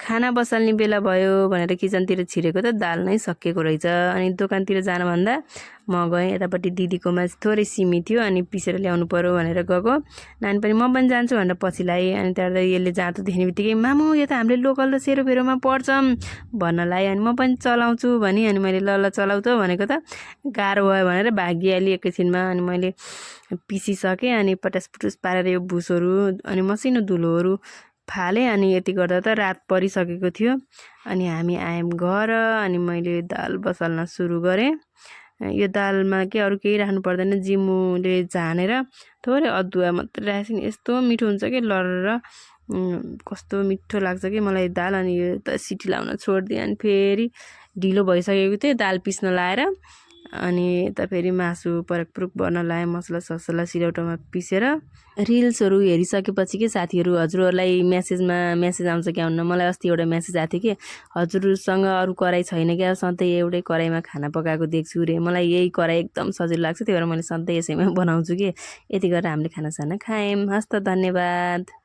खाना बसाल्ने बेला भयो भनेर किचनतिर छिरेको त दाल नै सकिएको रहेछ। अनि दोकानतिर जानुभन्दा म गएँ, यतापट्टि दिदीकोमा थोरै सिमी थियो अनि पिसेर ल्याउनु पर्यो भनेर गएको। नानी पनि म पनि जान्छु भनेर पछि लाई। अनि त्यहाँबाट यसले जाँतो देख्ने बित्तिकै मामु यो त हामीले लोकल र सेरोफेरोमा पढ्छौँ भन्न लाग्यो। अनि म पनि चलाउँछु भने अनि मैले ल ल चलाउ त भनेको त गाह्रो भयो भनेर भागिहालेँ एकैछिनमा। अनि मैले पिसिसकेँ अनि पटास पुटुस पारेर यो भुसहरू अनि मसिनो धुलोहरू फालेँ। अनि यति गर्दा त रात परिसकेको थियो। अनि हामी आयौँ घर अनि मैले दाल बसाल्न सुरु गरेँ। यो दालमा के अरू केही राख्नु पर्दैन, जिम्मुले झानेर थोरै अदुवा मात्रै राखेको नि यस्तो मिठो हुन्छ कि लरेर कस्तो मिठो लाग्छ कि मलाई दाल। अनि यो त सिटी लाउन छोडिदिएँ। अनि फेरि ढिलो भइसकेको थियो दाल पिस्न लाएर। अनि यता फेरि मासु परकपुरुक बन्न लाएँ, मसला ससला सिलौटोमा पिसेर। रिल्सहरू हेरिसकेपछि के साथीहरू हजुरहरूलाई मेसेज आउँछ क्या हुन्न। मलाई अस्ति एउटा मेसेज आएको थियो कि हजुरसँग अरू कराई छैन क्या, सधैँ एउटै कराईमा खाना पकाएको देख्छु रे। मलाई यही कराई एकदम सजिलो लाग्छ, त्यही भएर मैले सधैँ यसैमा बनाउँछु कि। यति गरेर हामीले खानासाना खायौँ। हस् त, धन्यवाद।